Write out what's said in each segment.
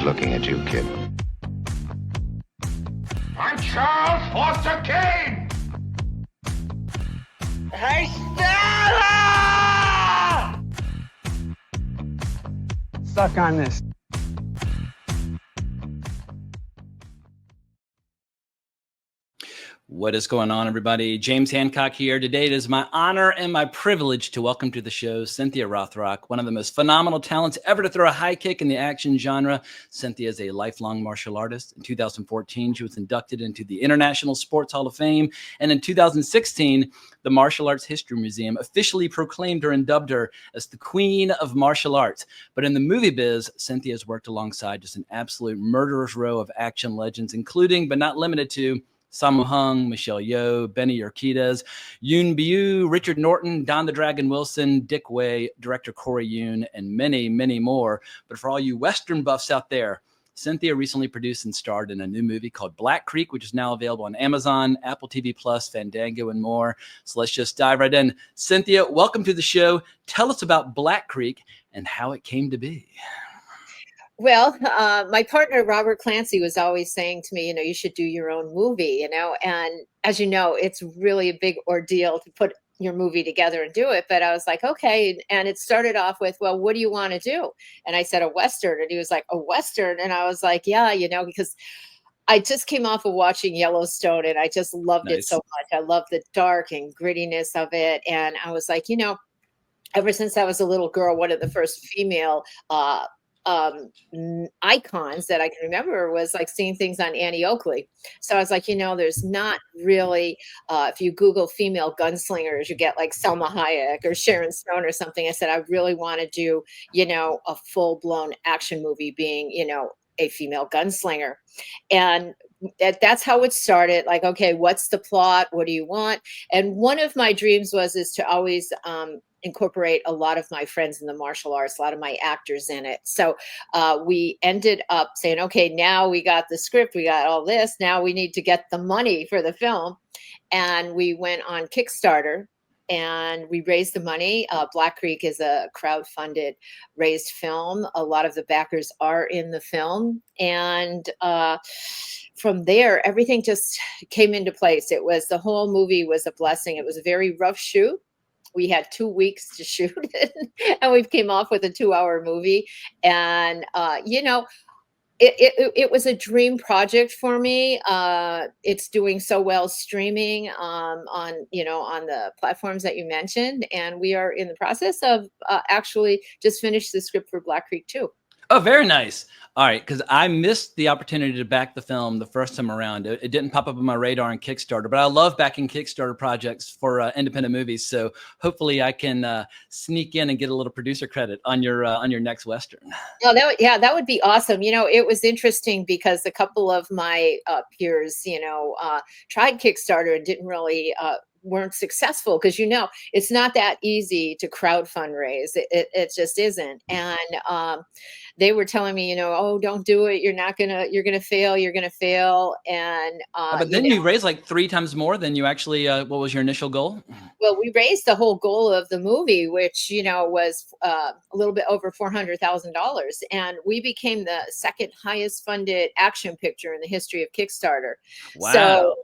looking at you, kid. I'm Charles Foster Kane! Hey, Stella! Suck on this. What is going on, everybody? James Hancock here. Today it is my honor and my privilege to welcome to the show Cynthia Rothrock, one of the most phenomenal talents ever to throw a high kick in the action genre. Cynthia is a lifelong martial artist. In 2014, she was inducted into the International Sports Hall of Fame. And in 2016, the Martial Arts History Museum officially proclaimed her and dubbed her as the Queen of Martial Arts. But in the movie biz, Cynthia has worked alongside just an absolute murderer's row of action legends, including, but not limited to, Sammo Hung, Michelle Yeoh, Benny Urquidez, Yoon Biu, Richard Norton, Don the Dragon Wilson, Dick Wei, director Corey Yoon, and many, many more. But for all you Western buffs out there, Cynthia recently produced and starred in a new movie called Black Creek, which is now available on Amazon, Apple TV Plus, Fandango, and more. So let's just dive right in. Cynthia, welcome to the show. Tell us about Black Creek and how it came to be. Well, my partner, Robert Clancy, was always saying to me, you should do your own movie, and as you know, it's really a big ordeal to put your movie together and do it. But I was like, okay. And it started off with, well, what do you want to do? And I said, a Western. And he was like, a Western. And I was like, yeah, because I just came off of watching Yellowstone and I just loved it so much. I love the dark and grittiness of it. And I was like, ever since I was a little girl, one of the first female icons that I can remember was like seeing things on Annie Oakley. So I was like, there's not really, if you Google female gunslingers, you get like Selma Hayek or Sharon Stone or something. I said, I really want to do, a full blown action movie being, a female gunslinger. And that's how it started. Like, okay, what's the plot? What do you want? And one of my dreams is to always, incorporate a lot of my friends in the martial arts, a lot of my actors in it. So we ended up saying, okay, now we got the script, we got all this. Now we need to get the money for the film. And we went on Kickstarter and we raised the money. Black Creek is a crowdfunded raised film. A lot of the backers are in the film. And from there, everything just came into place. The whole movie was a blessing. It was a very rough shoot. We had 2 weeks to shoot it, and we came off with a 2-hour movie. And, it was a dream project for me. It's doing so well streaming on the platforms that you mentioned. And we are in the process of actually just finished the script for Black Creek 2. Oh, very nice. All right, because I missed the opportunity to back the film the first time around. It didn't pop up on my radar on Kickstarter, but I love backing Kickstarter projects for independent movies. So hopefully I can sneak in and get a little producer credit on your next Western. Oh, that would be awesome. It was interesting because a couple of my peers, tried Kickstarter and didn't really weren't successful because it's not that easy to crowd fundraise. It just isn't. And they were telling me, oh, don't do it. You're gonna fail. And but then you raised like 3 times more than you actually. What was your initial goal? Well, we raised the whole goal of the movie, which was a little bit over $400,000, and we became the second highest funded action picture in the history of Kickstarter. Wow. So,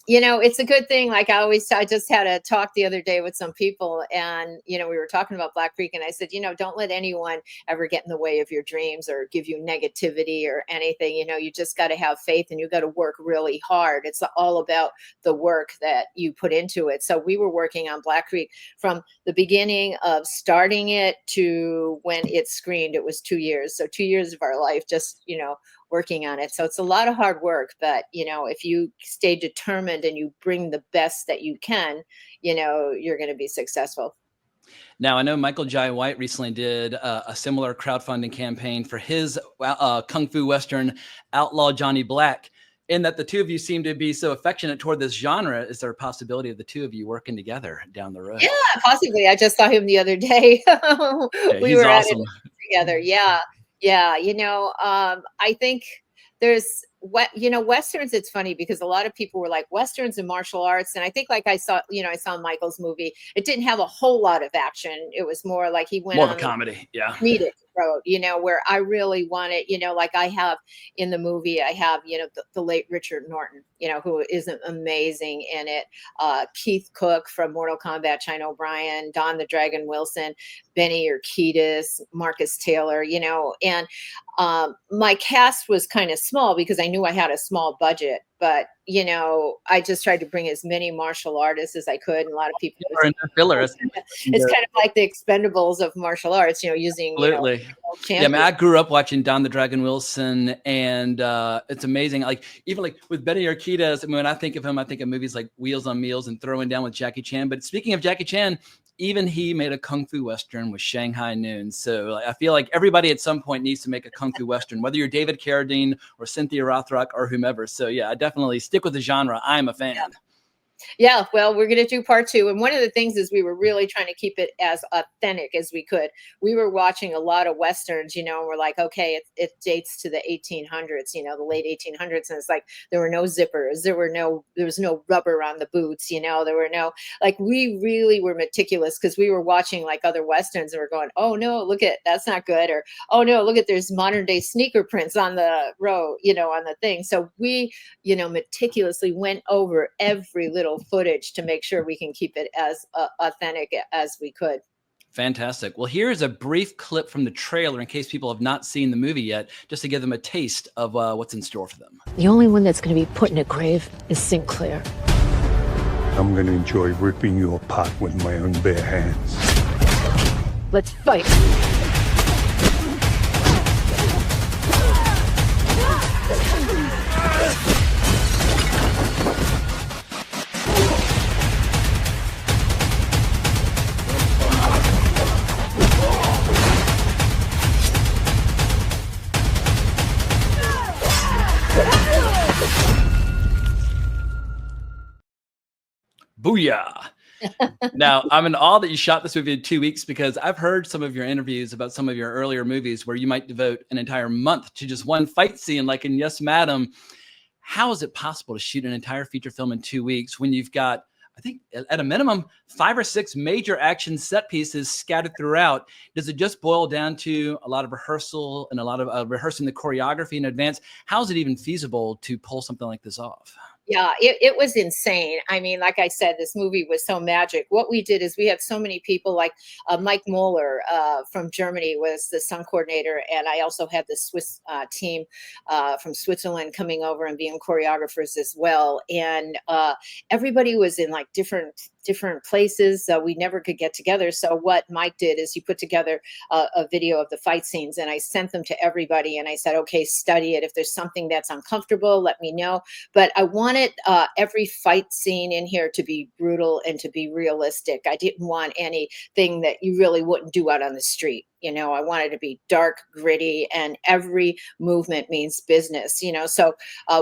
it's a good thing. Like I just had a talk the other day with some people and, we were talking about Black Creek and I said, don't let anyone ever get in the way of your dreams or give you negativity or anything. You just got to have faith and you got to work really hard. It's all about the work that you put into it. So we were working on Black Creek from the beginning of starting it to when it screened. It was 2 years. So 2 years of our life, just, working on it. So it's a lot of hard work, but if you stay determined and you bring the best that you can, you're going to be successful. Now, I know Michael Jai White recently did a similar crowdfunding campaign for his Kung Fu Western Outlaw Johnny Black. In that the two of you seem to be so affectionate toward this genre, is there a possibility of the two of you working together down the road? Yeah, possibly. I just saw him the other day. We were awesome. At it together. Yeah. I think there's Westerns. It's funny because a lot of people were like Westerns and martial arts. And I think like I saw Michael's movie. It didn't have a whole lot of action. It was more like he went more of a comedy. Yeah. Comedic. wrote, where I really wanted, like I have in the movie, I have, the late Richard Norton, who is amazing in it. Keith Cook from Mortal Kombat, China O'Brien, Don the Dragon Wilson, Benny Urquidez, Marcus Taylor, and my cast was kind of small because I knew I had a small budget, but I just tried to bring as many martial artists as I could. And a lot of people, it's kind of like the Expendables of martial arts, using, absolutely. Yeah, I mean, I grew up watching Don the Dragon Wilson, and it's amazing. Like even like with Benny Urquidez, I mean, when I think of him, I think of movies like Wheels on Meals and Throwing Down with Jackie Chan. But speaking of Jackie Chan, even he made a kung fu western with Shanghai Noon. So like, I feel like everybody at some point needs to make a kung fu western, whether you're David Carradine or Cynthia Rothrock or whomever. So yeah, I definitely stick with the genre. I'm a fan. Yeah, well, we're going to do part 2. And one of the things is we were really trying to keep it as authentic as we could. We were watching a lot of Westerns, and we're like, okay, it dates to the 1800s, the late 1800s. And it's like, there were no zippers. There was no rubber on the boots, there were no, like, we really were meticulous because we were watching like other Westerns and we're going, oh no, look at, that's not good. Or, oh no, look at, there's modern day sneaker prints on the road, on the thing. So we, meticulously went over every little footage to make sure we can keep it as authentic as we could. Fantastic. Well, here's a brief clip from the trailer in case people have not seen the movie yet, just to give them a taste of what's in store for them. The only one that's going to be put in a grave is Sinclair. I'm going to enjoy ripping you apart with my own bare hands. Let's fight. Booyah. Now, I'm in awe that you shot this movie in 2 weeks, because I've heard some of your interviews about some of your earlier movies where you might devote an entire month to just one fight scene, like in Yes, Madam. How is it possible to shoot an entire feature film in 2 weeks when you've got, I think at a minimum, 5 or 6 major action set pieces scattered throughout? Does it just boil down to a lot of rehearsal and a lot of rehearsing the choreography in advance? How is it even feasible to pull something like this off? Yeah, it was insane. I mean, like I said, this movie was so magic. What we did is we had so many people, like Mike Moeller from Germany was the stunt coordinator. And I also had the Swiss team from Switzerland coming over and being choreographers as well. And everybody was in like different places. We never could get together. So what Mike did is he put together a video of the fight scenes, and I sent them to everybody. And I said, okay, study it. If there's something that's uncomfortable, let me know. But I wanted every fight scene in here to be brutal and to be realistic. I didn't want anything that you really wouldn't do out on the street. I wanted to be dark, gritty, and every movement means business, So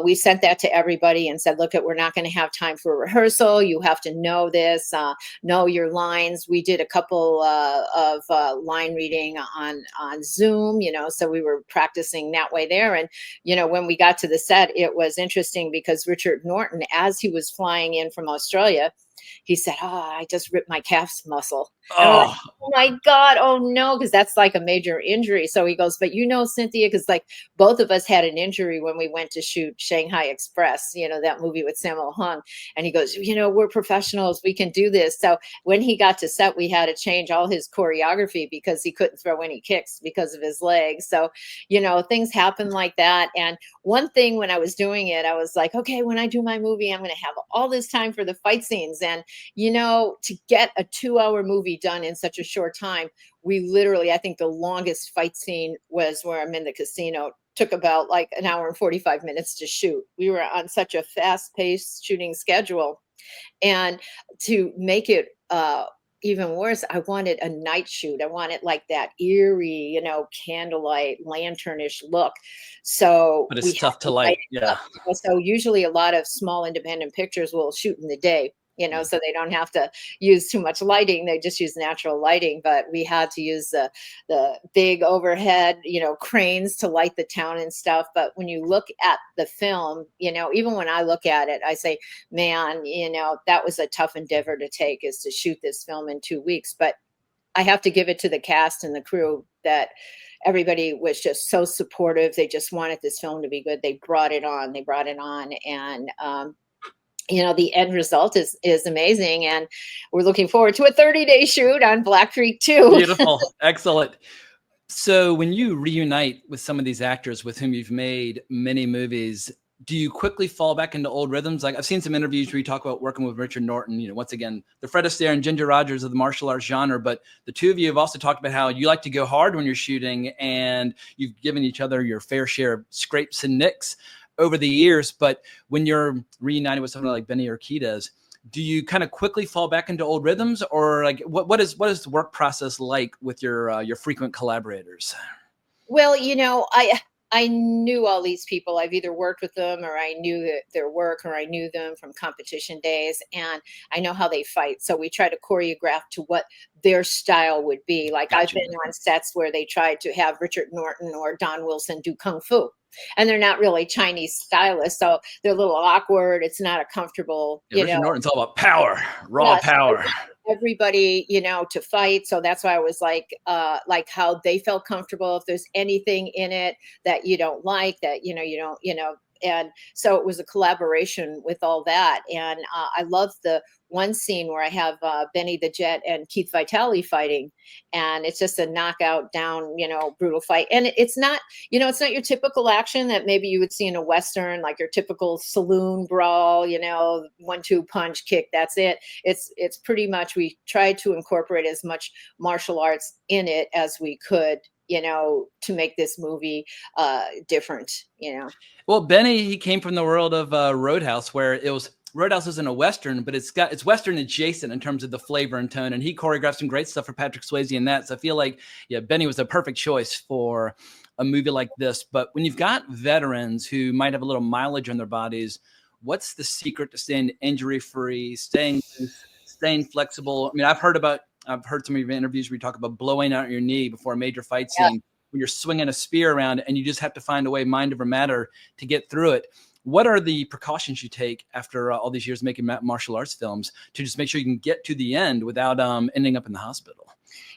we sent that to everybody and said, look, we're not going to have time for rehearsal. You have to know this, know your lines. We did a couple of line reading on Zoom, so we were practicing that way there. And, when we got to the set, it was interesting because Richard Norton, as he was flying in from Australia, he said, I just ripped my calf's muscle. Like, oh my God. Oh no. Cause that's like a major injury. So he goes, but Cynthia, cause like both of us had an injury when we went to shoot Shanghai Express, that movie with Sammo Hung. And he goes, we're professionals. We can do this. So when he got to set, we had to change all his choreography because he couldn't throw any kicks because of his legs. So, things happen like that. And one thing when I was doing it, I was like, okay, when I do my movie, I'm going to have all this time for the fight scenes. And, to get a 2-hour movie done in such a short time, we literally, I think the longest fight scene was where I'm in the casino. Took about like an hour and 45 minutes to shoot. We were on such a fast-paced shooting schedule. And to make it even worse, I wanted a night shoot. I wanted like that eerie, candlelight, lanternish look. So, but it's tough to light. Yeah. So usually a lot of small independent pictures will shoot in the day. So they don't have to use too much lighting. They just use natural lighting. But we had to use the big overhead, cranes to light the town and stuff. But when you look at the film, even when I look at it, I say, man, that was a tough endeavor to take, is to shoot this film in 2 weeks. But I have to give it to the cast and the crew that, everybody was just so supportive. They just wanted this film to be good. They brought it on. And the end result is amazing, and we're looking forward to a 30-day shoot on Black Creek too. Beautiful. Excellent. So when you reunite with some of these actors with whom you've made many movies, do you quickly fall back into old rhythms? Like I've seen some interviews where you talk about working with Richard Norton, once again, the Fred Astaire and Ginger Rogers of the martial arts genre. But the two of you have also talked about how you like to go hard when you're shooting, and you've given each other your fair share of scrapes and nicks over the years. But when you're reunited with someone like Benny Urquidez, do you kind of quickly fall back into old rhythms, or like what is the work process like with your frequent collaborators? Well, I knew all these people. I've either worked with them, or I knew their work, or I knew them from competition days, and I know how they fight. So we try to choreograph to what their style would be. Like Gotcha. I've been on sets where they tried to have Richard Norton or Don Wilson do kung fu, and they're not really Chinese stylists, so they're a little awkward. It's not a comfortable, Yeah, Richard Norton's all about power, raw power. Everybody, to fight. So that's why I was like how they felt comfortable. If there's anything in it that you don't like, that, you don't, and so it was a collaboration with all that. And I love the one scene where I have Benny the Jet and Keith Vitale fighting, and it's just a knockout down, brutal fight. And it's not, it's not your typical action that maybe you would see in a Western, like your typical saloon brawl, 1-2 punch kick. That's it. It's pretty much, we tried to incorporate as much martial arts in it as we could, to make this movie different. Well, Benny, he came from the world of Roadhouse, where Roadhouse isn't a Western, but it's Western adjacent in terms of the flavor and tone. And he choreographed some great stuff for Patrick Swayze in that. So I feel like, Benny was a perfect choice for a movie like this. But when you've got veterans who might have a little mileage on their bodies, what's the secret to staying injury-free, staying loose, staying flexible? I mean, I've heard some of your interviews where you talk about blowing out your knee before a major fight scene, when you're swinging a spear around and you just have to find a way, mind over matter, to get through it. What are the precautions you take after all these years making martial arts films to just make sure you can get to the end without ending up in the hospital?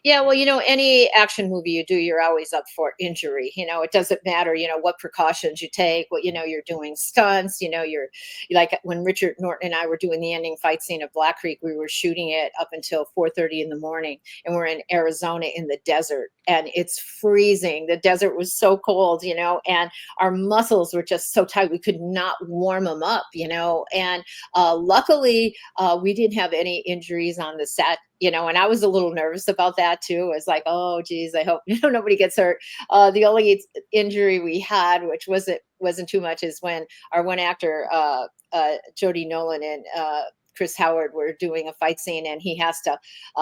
Yeah, well, any action movie you do, you're always up for injury. It doesn't matter, what precautions you take, what, you're doing stunts, you're like when Richard Norton and I were doing the ending fight scene of Black Creek, we were shooting it up until 4:30 in the morning, and we're in Arizona in the desert, and it's freezing. The desert was so cold, and our muscles were just so tight. We could not warm them up, and luckily we didn't have any injuries on the set. And I was a little nervous about that too. I was like, oh, geez, I hope nobody gets hurt. The only injury we had, which wasn't too much, is when our one actor, Jody Nolan and Chris Howard, were doing a fight scene, and he has to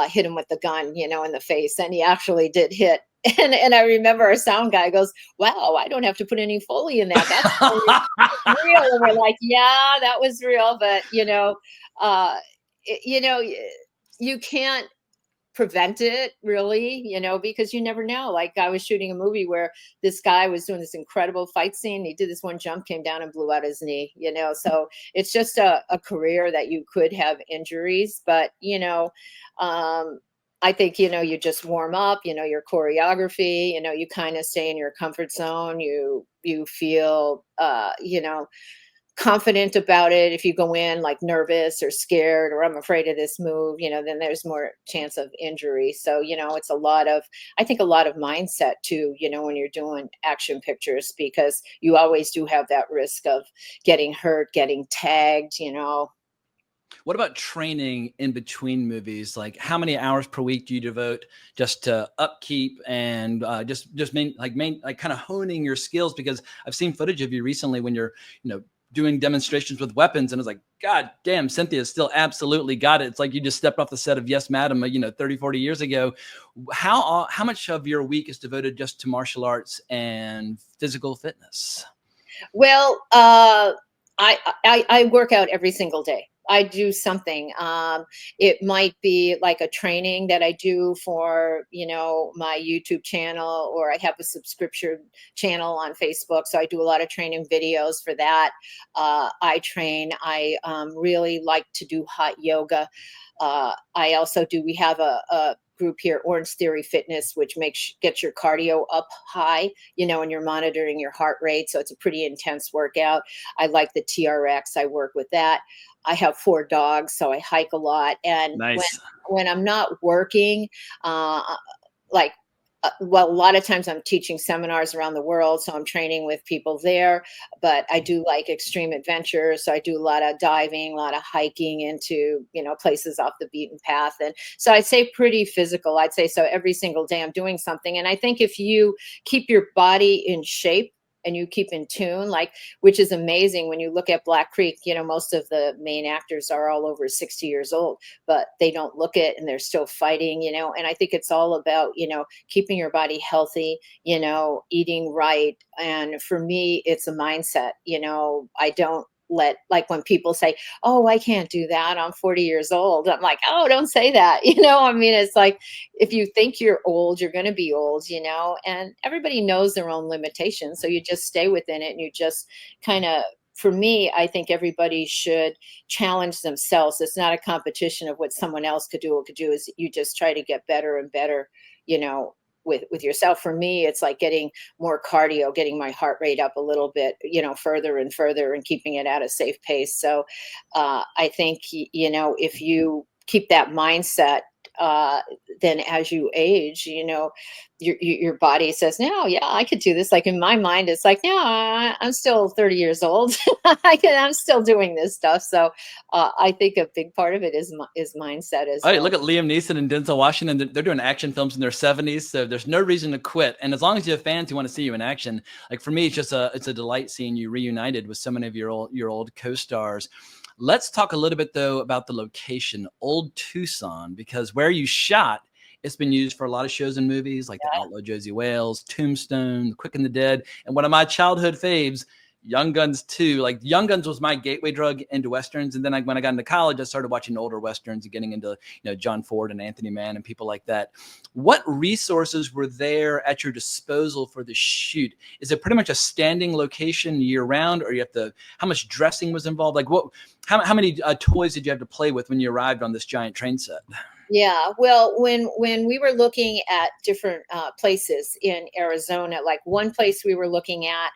hit him with the gun, in the face, and he actually did hit. And I remember our sound guy goes, "Wow, I don't have to put any Foley in that. That's real." And we're like, "Yeah, that was real," but you can't prevent it really, because you never know. Like I was shooting a movie where this guy was doing this incredible fight scene. He did this one jump, came down and blew out his knee, so it's just a career that you could have injuries, but, I think, you just warm up, your choreography, you kind of stay in your comfort zone. You feel, confident about it. If you go in like nervous or scared or I'm afraid of this move, then there's more chance of injury. So, it's I think a lot of mindset too, when you're doing action pictures, because you always do have that risk of getting hurt, getting tagged. What about training in between movies? Like how many hours per week do you devote just to upkeep and just kind of honing your skills? Because I've seen footage of you recently when you're, doing demonstrations with weapons, and it's like, God damn, Cynthia still absolutely got it. It's like you just stepped off the set of Yes, Madam, 30, 40 years ago. How much of your week is devoted just to martial arts and physical fitness? Well, I work out every single day. I do something. It might be like a training that I do for, my YouTube channel, or I have a subscription channel on Facebook. So I do a lot of training videos for that. I train. I really like to do hot yoga. We have a group here, Orange Theory Fitness, which gets your cardio up high, and you're monitoring your heart rate. So it's a pretty intense workout. I like the TRX. I work with that. I have 4 dogs, so I hike a lot. And Nice. when I'm not working, like well, a lot of times I'm teaching seminars around the world, so I'm training with people there, but I do like extreme adventure. So I do a lot of diving, a lot of hiking into, places off the beaten path. And so I'd say pretty physical. I'd say so every single day I'm doing something. And I think if you keep your body in shape, and you keep in tune, which is amazing when you look at Black Creek, most of the main actors are all over 60 years old, but they don't look it and they're still fighting, and I think it's all about, keeping your body healthy, eating right. And for me, it's a mindset, I don't when people say, oh, I can't do that, I'm 40 years old, I'm like, oh, don't say that. I mean, it's like, if you think you're old, you're going to be old, and everybody knows their own limitations. So you just stay within it, and you just kind of, for me, I think everybody should challenge themselves. It's not a competition of what someone else could do. What could do is you just try to get better and better, with yourself. For me, it's like getting more cardio, getting my heart rate up a little bit, further and further, and keeping it at a safe pace. So I think, if you keep that mindset, then as you age, your body says, no, yeah, I could do this. Like in my mind, it's like, no, I'm still 30 years old. I'm still doing this stuff. So I think a big part of it is mindset as well. Look at Liam Neeson and Denzel Washington. They're doing action films in their 70s, so there's no reason to quit. And as long as you have fans who want to see you in action, like for me, it's a delight seeing you reunited with so many of your old co-stars. Let's talk a little bit though about the location, Old Tucson, because where you shot, it's been used for a lot of shows and movies like The Outlaw Josie Wales, Tombstone, The Quick and the Dead, and one of my childhood faves, Young Guns 2. Like Young Guns was my gateway drug into Westerns. And then when I got into college, I started watching older Westerns and getting into, John Ford and Anthony Mann and people like that. What resources were there at your disposal for the shoot? Is it pretty much a standing location year round, or how much dressing was involved? Like how many toys did you have to play with when you arrived on this giant train set? Yeah, well, when we were looking at different places in Arizona, like one place we were looking at,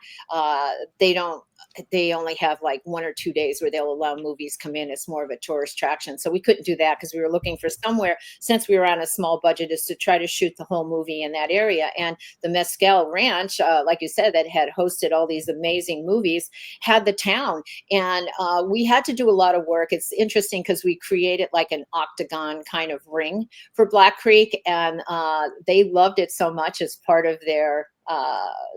they only have like 1 or 2 days where they'll allow movies come in. It's more of a tourist attraction. So we couldn't do that because we were looking for somewhere, since we were on a small budget, is to try to shoot the whole movie in that area. And the Mescal Ranch, like you said, that had hosted all these amazing movies, had the town. And we had to do a lot of work. It's interesting because we created like an octagon kind of ring for Black Creek, and they loved it so much as part of their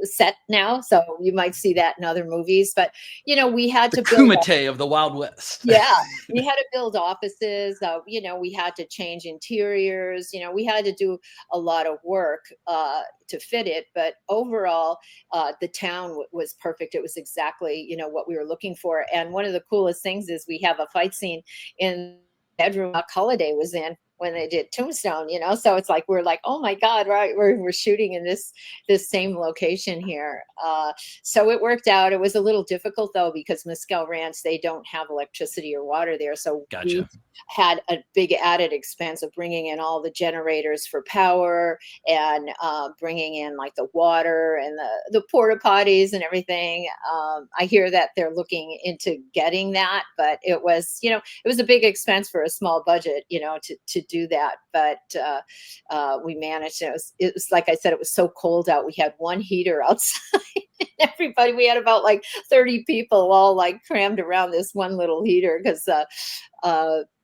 set now. So you might see that in other movies, but we had to build Kumite of the Wild West. Yeah, we had to build offices. We had to change interiors. We had to do a lot of work to fit it. But overall, the town was perfect. It was exactly what we were looking for. And one of the coolest things is we have a fight scene in the bedroom Doc Holliday was in when they did Tombstone, so it's like, we're like, oh my God, right. We're shooting in this same location here. So it worked out. It was a little difficult though, because Mescal Ranch, they don't have electricity or water there. So Gotcha. We had a big added expense of bringing in all the generators for power, and bringing in like the water and the porta potties and everything. I hear that they're looking into getting that, but it was, it was a big expense for a small budget, to do that. But we managed. It was like I said, it was so cold out. We had one heater outside. Everybody, we had about like 30 people all like crammed around this one little heater, because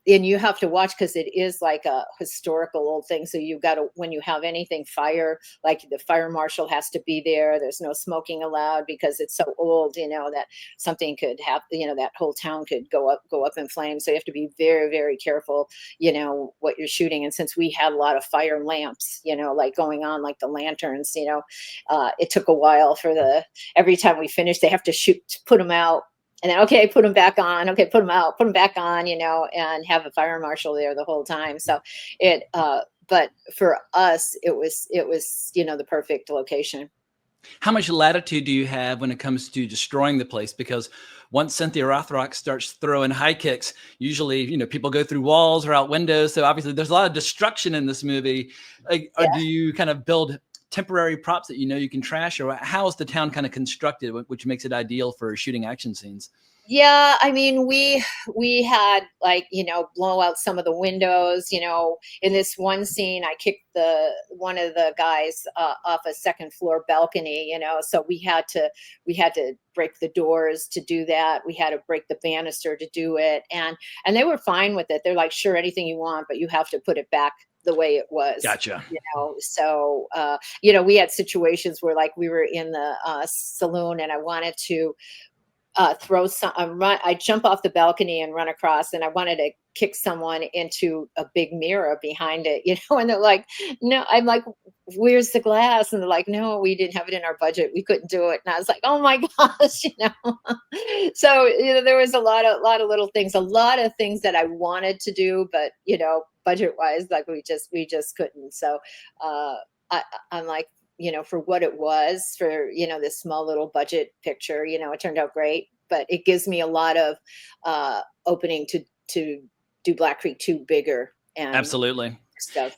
and you have to watch, because it is like a historical old thing. So you've got to, when you have anything fire, like the fire marshal has to be there. There's no smoking allowed, because it's so old, that something could happen, that whole town could go up in flames. So you have to be very, very careful, what you're shooting. And since we had a lot of fire lamps, like going on, like the lanterns, it took a while every time we finished, they have to put them out. And then, okay, put them back on. Okay, put them out, put them back on, and have a fire marshal there the whole time. So but for us, it was, the perfect location. How much latitude do you have when it comes to destroying the place? Because once Cynthia Rothrock starts throwing high kicks, usually, people go through walls or out windows. So obviously there's a lot of destruction in this movie. Like, or do you kind of build temporary props that you can trash, or how is the town kind of constructed, which makes it ideal for shooting action scenes? Yeah, I mean, we had like, blow out some of the windows, in this one scene I kicked the one of the guys off a second floor balcony, so we had to break the doors to do that. We had to break the banister to do it, and they were fine with it. They're like, sure, anything you want, but you have to put it back the way it was. Gotcha. So we had situations where like we were in the saloon and I wanted to throw some, I jump off the balcony and run across, and I wanted to kick someone into a big mirror behind it, and they're like, no, I'm like, where's the glass? And they're like, no, we didn't have it in our budget. We couldn't do it. And I was like, oh my gosh, so, there was a lot of little things, a lot of things that I wanted to do, but, budget wise, like we just couldn't. So, I'm like, for what it was for, this small little budget picture, it turned out great, but it gives me a lot of opening to do Black Creek 2 bigger and Absolutely. stuff.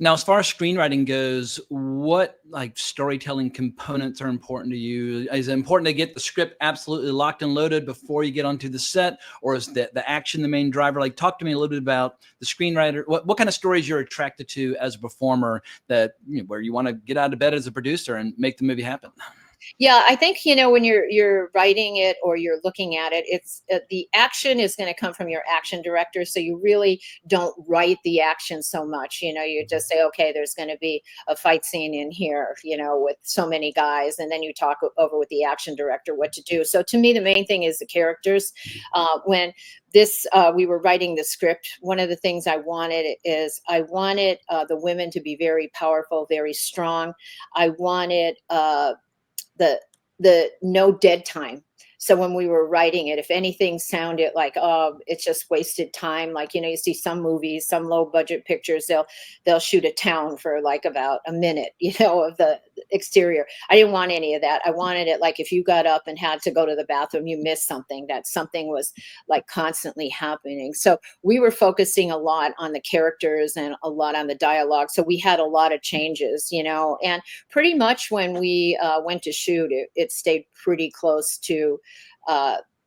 Now, as far as screenwriting goes, what like storytelling components are important to you? Is it important to get the script absolutely locked and loaded before you get onto the set, or is the action the main driver? Like, talk to me a little bit about the screenwriter. What kind of stories you're attracted to as a performer that where you want to get out of bed as a producer and make the movie happen? Yeah, I think when you're writing it or you're looking at it, it's the action is going to come from your action director. So you really don't write the action so much. You just say, okay, there's going to be a fight scene in here, with so many guys, and then you talk over with the action director what to do. So to me, the main thing is the characters. When we were writing the script, one of the things I wanted the women to be very powerful, very strong. I wanted the no dead time. So when we were writing it, if anything sounded like, oh, it's just wasted time, like, you see some movies, some low budget pictures, they'll shoot a town for like about a minute, of the exterior. I didn't want any of that. I wanted it like if you got up and had to go to the bathroom, you missed something, that something was like constantly happening. So we were focusing a lot on the characters and a lot on the dialogue. So we had a lot of changes, and pretty much when we went to shoot, it stayed pretty close to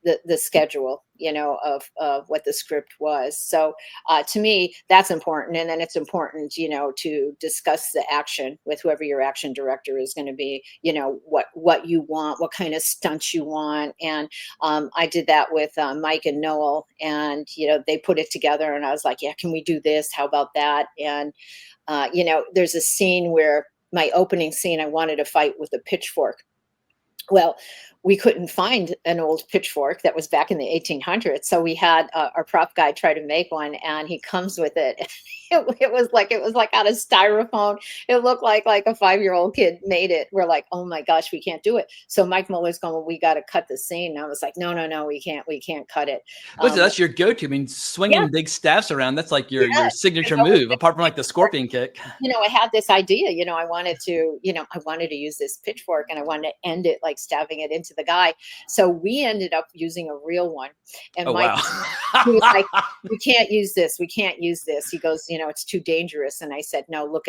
the schedule, of what the script was. So to me, that's important. And then it's important, to discuss the action with whoever your action director is going to be, what you want, what kind of stunts you want. And I did that with Mike and Noel, and, they put it together, and I was like, yeah, can we do this? How about that? And, there's a scene where my opening scene, I wanted to fight with a pitchfork. Well, we couldn't find an old pitchfork that was back in the 1800s. So we had our prop guy try to make one, and he comes with it. It was like out of styrofoam. It looked like a 5-year-old kid made it. We're like, oh my gosh, we can't do it. So Mike Muller's going, well, we got to cut the scene. And I was like, no, we can't cut it. That's your go-to. I mean, swinging big staffs around, that's like your signature move, apart from like the scorpion kick. I had this idea, I wanted to use this pitchfork, and I wanted to end it like stabbing it into the guy. So we ended up using a real one. And Mike, he was like, we can't use this. He goes, it's too dangerous. And I said, no,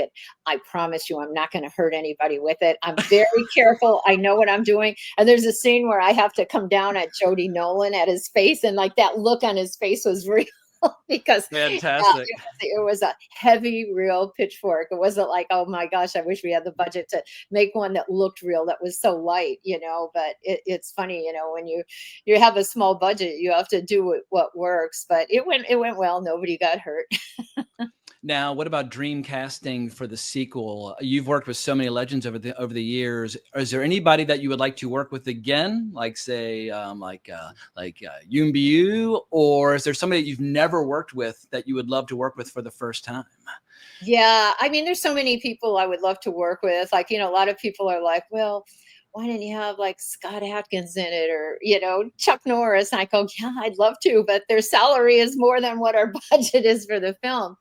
I promise you, I'm not going to hurt anybody with it. I'm very careful. I know what I'm doing. And there's a scene where I have to come down at Jody Nolan at his face. And like that look on his face was real. Because fantastic. It was a heavy, real pitchfork. It wasn't like, oh my gosh, I wish we had the budget to make one that looked real, that was so light, but it's funny, when you have a small budget, you have to do what works. But it went well. Nobody got hurt. Now, what about dream casting for the sequel? You've worked with so many legends over the years. Is there anybody that you would like to work with again, like say Yoon Bi-yoo, or is there somebody that you've never worked with that you would love to work with for the first time? Yeah, I mean, there's so many people I would love to work with. Like, a lot of people are like, well, why didn't you have like Scott Adkins in it, or, Chuck Norris? And I go, yeah, I'd love to, but their salary is more than what our budget is for the film.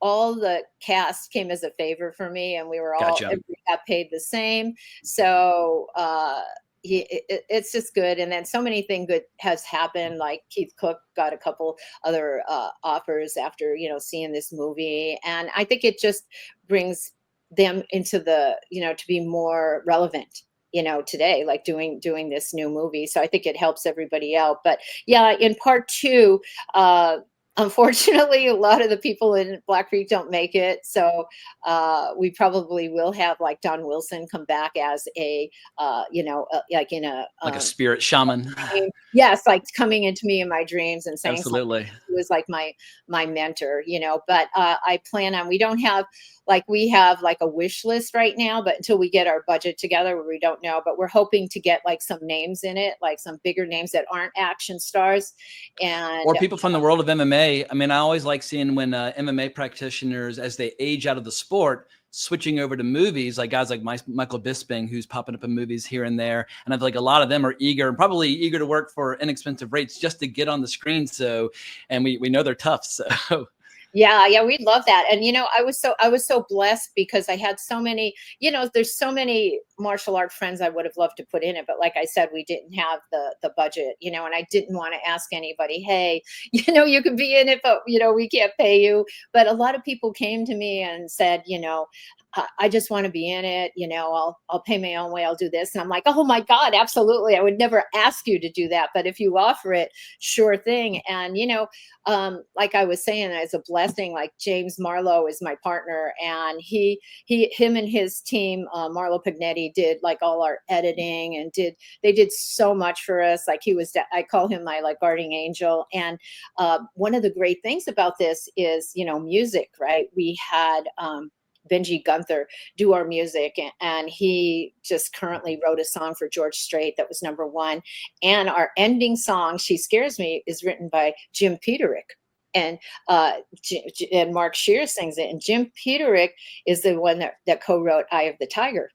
all the cast came as a favor for me, and we were all Gotcha. everybody got paid the same. So it's just good. And then so many things good has happened. Like Keith Cook got a couple other offers after seeing this movie, and I think it just brings them into the to be more relevant today, like doing this new movie. So I think it helps everybody out. But yeah, in part two, unfortunately, a lot of the people in Black Creek don't make it. So we probably will have like Don Wilson come back as a, like in a spirit shaman. Yes, like coming into me in my dreams and saying Absolutely. something. He was like my mentor, But I plan on. We have like a wish list right now, but until we get our budget together, we don't know. But we're hoping to get like some names in it, like some bigger names that aren't action stars, or people from the world of MMA. I mean, I always like seeing when MMA practitioners, as they age out of the sport, switching over to movies, like guys like Michael Bisping, who's popping up in movies here and there. And I feel like a lot of them are probably eager to work for inexpensive rates just to get on the screen. So, and we know they're tough. So yeah, we'd love that. And I was so blessed because I had so many, there's so many martial art friends I would have loved to put in it, but like I said, we didn't have the budget, and I didn't want to ask anybody, hey, you can be in it, but we can't pay you. But a lot of people came to me and said, I just want to be in it. I'll pay my own way. I'll do this. And I'm like, oh my God, absolutely. I would never ask you to do that. But if you offer it, sure thing. And, like I was saying, as a blessing, like James Marlowe is my partner, and him and his team, Marlo Pignetti, did like all our editing, and they did so much for us. Like I call him my like guardian angel. And one of the great things about this is, music, right? We had, Benji Gunther do our music, and he just currently wrote a song for George Strait that was #1. And our ending song, "She Scares Me," is written by Jim Peterick, and Mark Shear sings it. And Jim Peterick is the one that co-wrote "Eye of the Tiger."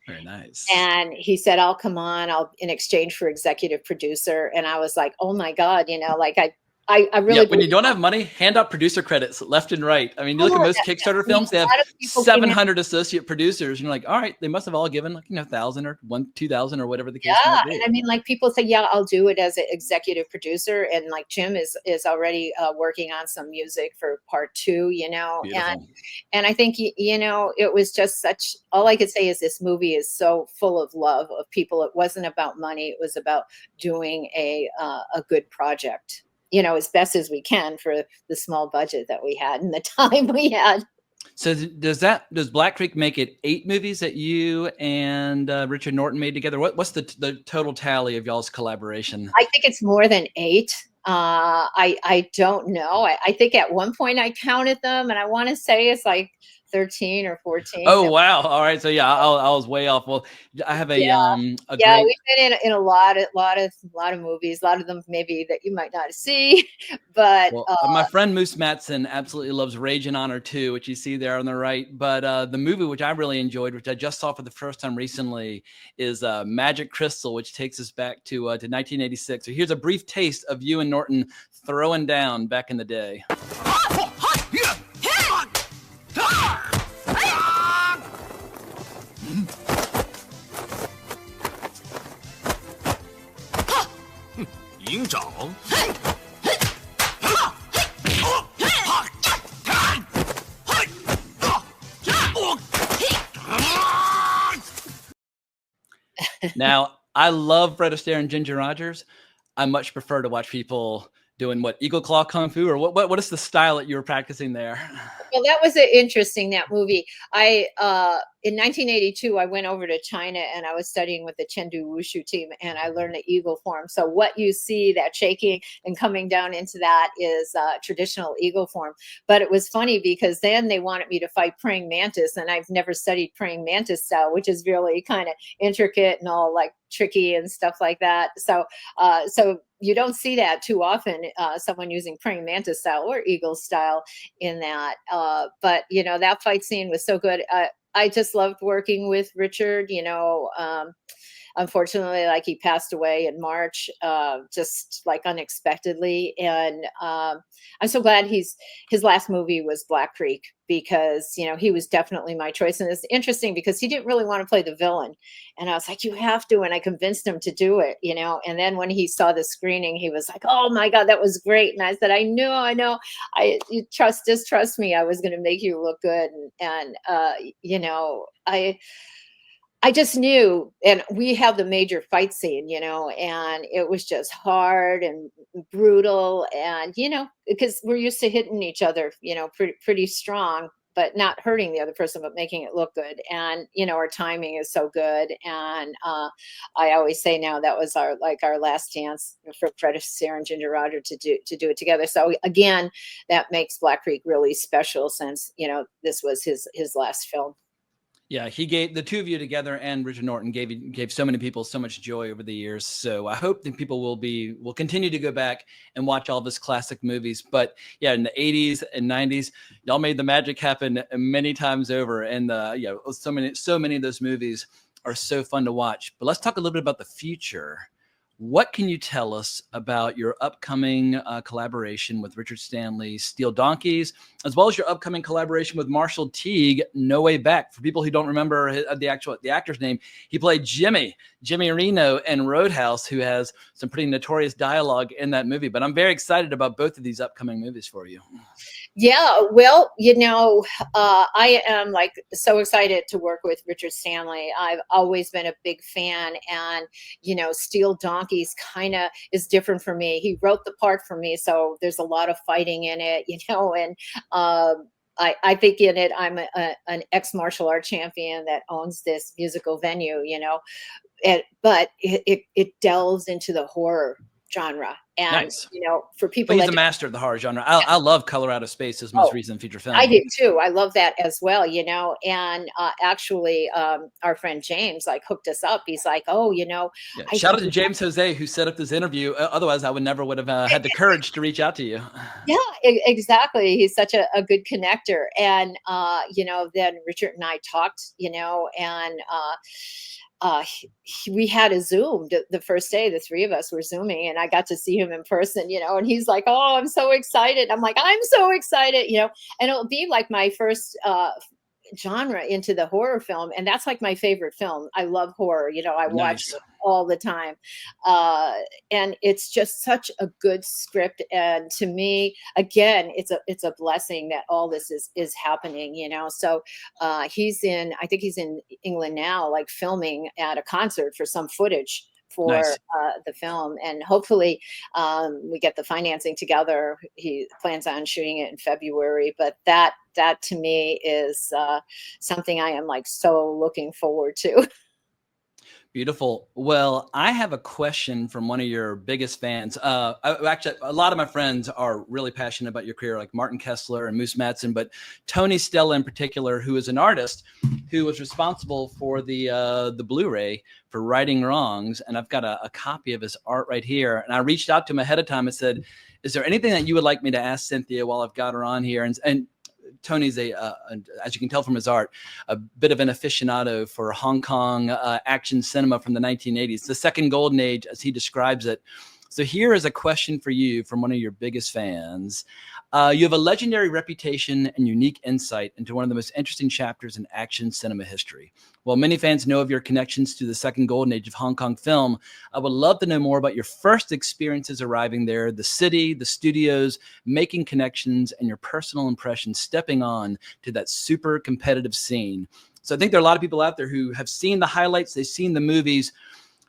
Very nice. And he said, "I'll come on, in exchange for executive producer." And I was like, oh my God, like I really, when you don't have money, hand out producer credits left and right. I mean, you look at most Kickstarter films, they have 700 associate producers, and you're like, all right, they must have all given like 1,000 or 2,000 or whatever the case may be. And I mean, like people say, yeah, I'll do it as an executive producer, and like Jim is already working on some music for part 2, Beautiful. and I think it was just such. All I could say is this movie is so full of love of people. It wasn't about money; it was about doing a good project. As best as we can for the small budget that we had and the time we had. So does Black Creek make it 8 movies that you and Richard Norton made together? What's the total tally of y'all's collaboration? I think it's more than 8. I don't know. I think at one point I counted them, and I want to say it's like 13 or 14. Oh wow! All right, so yeah, I was way off. Well, I have a we've been in a lot of movies, a lot of them maybe that you might not see, but my friend Moose Matson absolutely loves Rage and Honor 2, which you see there on the right. But the movie which I really enjoyed, which I just saw for the first time recently, is Magic Crystal, which takes us back to 1986. So here's a brief taste of you and Norton throwing down back in the day. Now, I love Fred Astaire and Ginger Rogers. I much prefer to watch people doing Eagle Claw Kung Fu, or what is the style that you were practicing there? Well, that was interesting, that movie. In 1982, I went over to China, and I was studying with the Chengdu Wushu team, and I learned the eagle form. So what you see, that shaking and coming down into that, is traditional eagle form. But it was funny because then they wanted me to fight praying mantis, and I've never studied praying mantis style, which is really kind of intricate and all like tricky and stuff like that. So you don't see that too often, someone using praying mantis style or eagle style in that. But that fight scene was so good. I just loved working with Richard. unfortunately, like he passed away in March, just like unexpectedly. And I'm so glad his last movie was Black Creek, because he was definitely my choice. And it's interesting because he didn't really want to play the villain, and I was like, you have to, and I convinced him to do it. And then when he saw the screening, he was like, oh my God, that was great. And I said, I know, you just trust me, I was going to make you look good. And I just knew. And we have the major fight scene, and it was just hard and brutal. And, because we're used to hitting each other, pretty strong, but not hurting the other person, but making it look good. And, our timing is so good. And I always say now that was our last chance for Fred Astaire and Ginger Rogers to do it together. So again, that makes Black Creek really special, since, this was his last film. Yeah, he gave the two of you together, and Richard Norton gave so many people so much joy over the years. So I hope that people will continue to go back and watch all of his classic movies. But yeah, in the 80s and 90s, y'all made the magic happen many times over. And so many of those movies are so fun to watch. But let's talk a little bit about the future. What can you tell us about your upcoming collaboration with Richard Stanley's Steel Donkeys, as well as your upcoming collaboration with Marshall Teague, No Way Back? For people who don't remember the actor's name, he played Jimmy Reno in Roadhouse, who has some pretty notorious dialogue in that movie. But I'm very excited about both of these upcoming movies for you. Yeah, well, I am so excited to work with Richard Stanley. I've always been a big fan, and Steel Donkeys kind of is different for me. He wrote the part for me, so there's a lot of fighting in it, and I think in it I'm an ex-martial art champion that owns this musical venue, but it delves into the horror genre. And, nice. For people, he's a master of the horror genre. I love Colorado Space, his most recent feature film. I did too. I love that as well, and actually our friend James hooked us up. He's like, shout out to James Jose, who set up this interview. Otherwise I would have had the courage to reach out to you. Yeah, exactly. He's such a good connector. And then Richard and I talked, and we had a Zoom the first day. The three of us were Zooming, and I got to see him in person, and he's like, oh, I'm so excited. I'm like, I'm so excited, and it'll be like my first genre into the horror film. And that's my favorite film. I love horror. I watch it all the time. And it's just such a good script. And to me, again, it's a blessing that all this is happening, So I think he's in England now, filming at a concert for some footage for the film, and hopefully we get the financing together. He plans on shooting it in February, but that to me is something I am so looking forward to. Beautiful. Well, I have a question from one of your biggest fans. Actually, a lot of my friends are really passionate about your career, like Martin Kessler and Moose Madsen, but Tony Stella in particular, who is an artist who was responsible for the Blu-ray for Righting Wrongs. And I've got a copy of his art right here. And I reached out to him ahead of time and said, is there anything that you would like me to ask Cynthia while I've got her on here? And Tony's as you can tell from his art, a bit of an aficionado for Hong Kong action cinema from the 1980s, the second golden age, as he describes it. So here is a question for you from one of your biggest fans. You have a legendary reputation and unique insight into one of the most interesting chapters in action cinema history. While many fans know of your connections to the second golden age of Hong Kong film, I would love to know more about your first experiences arriving there, the city, the studios, making connections, and your personal impressions stepping on to that super competitive scene. So I think there are a lot of people out there who have seen the highlights, they've seen the movies,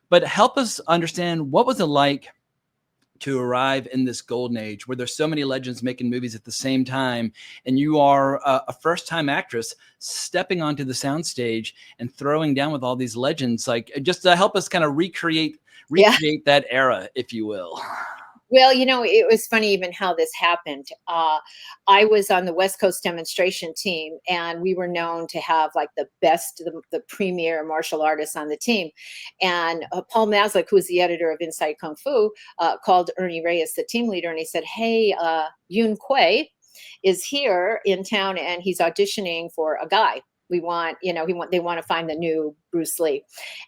but help us understand, what was it like to arrive in this golden age where there's so many legends making movies at the same time, and you are a first-time actress stepping onto the soundstage and throwing down with all these legends, just to help us kind of recreate that era, if you will. Well, it was funny even how this happened. I was on the West Coast demonstration team, and we were known to have the best, the premier martial artists on the team. And Paul Maslick, who was the editor of Inside Kung Fu, called Ernie Reyes, the team leader, and he said, hey, Yun Kuei is here in town, and he's auditioning for a guy. We want, they want to find the new Bruce Lee.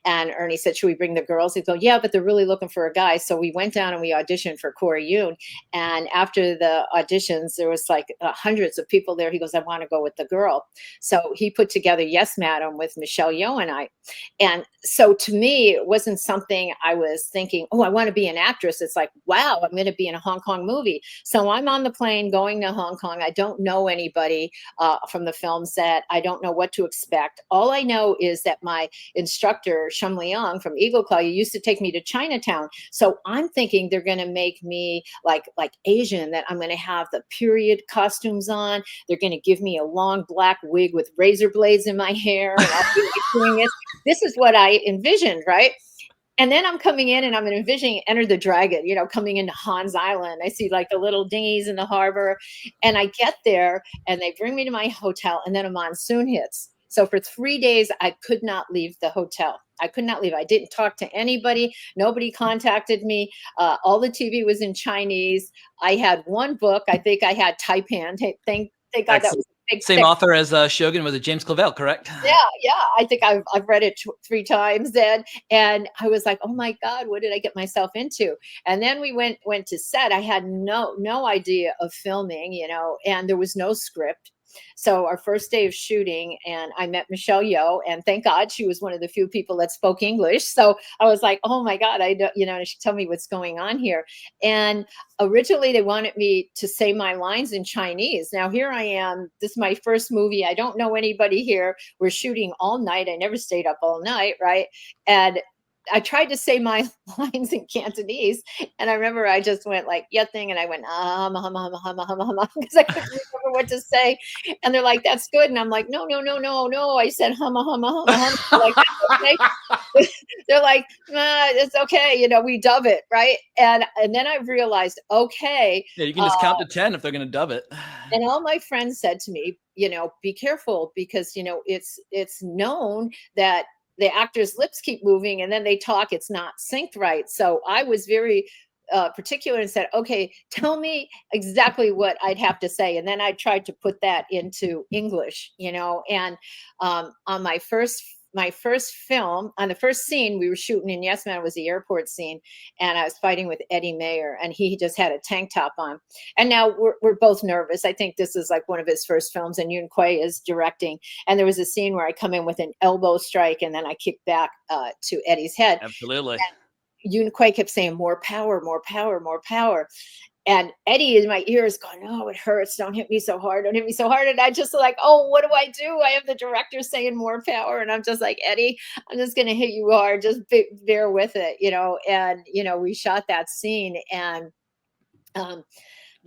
And Ernie said, should we bring the girls? He'd go, yeah, but they're really looking for a guy. So we went down and we auditioned for Corey Yun. And after the auditions, there was like hundreds of people there. He goes, I want to go with the girl. So he put together Yes, Madam with Michelle Yeoh and I. And so to me, it wasn't something I was thinking, oh, I want to be an actress. It's like, wow, I'm going to be in a Hong Kong movie. So I'm on the plane going to Hong Kong. I don't know anybody from the film set. I don't know what to expect. All I know is that my instructor, Shum Leong from Eagle Claw, used to take me to Chinatown. So I'm thinking they're going to make me like Asian, that I'm going to have the period costumes on. They're going to give me a long black wig with razor blades in my hair. And I'll be like doing this. This is what I envisioned, right? And then I'm coming in and I'm envisioning Enter the Dragon, you know, coming into Hans Island. I see like the little dinghies in the harbor. And I get there and they bring me to my hotel and then a monsoon hits. So for 3 days, I could not leave the hotel. I could not leave. I didn't talk to anybody. Nobody contacted me. All the TV was in Chinese. I had one book. I think I had Taipan. Thank God that was a big Same thick author as Shogun, was it James Clavell, correct? yeah. I think I've read it 3 times then. And I was like, oh my God, what did I get myself into? And then we went to set. I had no idea of filming, you know, and there was no script. So our first day of shooting, and I met Michelle Yeoh, and thank God she was one of the few people that spoke English. So I was like, oh my God, I don't, you know, she tell me what's going on here. And originally they wanted me to say my lines in Chinese. Now here I am. This is my first movie. I don't know anybody here. We're shooting all night. I never stayed up all night, right? And I tried to say my lines in Cantonese, and I remember I just went like "thing," and I went because I couldn't remember what to say. And they're like, "That's good," and I'm like, "No." I said "hama hama hama hama." Like, that's okay. They're like, "It's okay," you know. We dub it, right? And then I realized, okay, Yeah, you can just count to 10 if they're going to dub it. and all my friends said to me, you know, be careful because you know it's known that the actors' lips keep moving and then they talk, it's not synced right. So I was very particular and said, okay, tell me exactly what I'd have to say. And then I tried to put that into English, you know, and on my first film, on the first scene we were shooting in Yes Man, was the airport scene, and I was fighting with Eddie Mayer, and he just had a tank top on. And now we're both nervous. I think this is like one of his first films, and Yun Kuei is directing. And there was a scene where I come in with an elbow strike, and then I kick back to Eddie's head. Absolutely. And Yun Kuei kept saying, more power, more power, more power. And Eddie in my ears going, oh, it hurts. Don't hit me so hard. Don't hit me so hard. And I just like, oh, what do I do? I have the director saying more power. And I'm just like, Eddie, I'm just going to hit you hard. Just bear with it, you know. And, you know, we shot that scene. And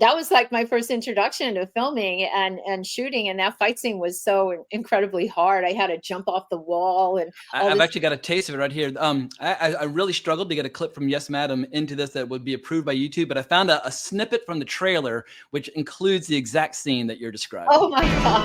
that was like my first introduction to filming and shooting. And that fight scene was so incredibly hard. I had to jump off the wall. And I've actually got a taste of it right here. I really struggled to get a clip from Yes Madam into this that would be approved by YouTube, but I found a snippet from the trailer, which includes the exact scene that you're describing. Oh my God.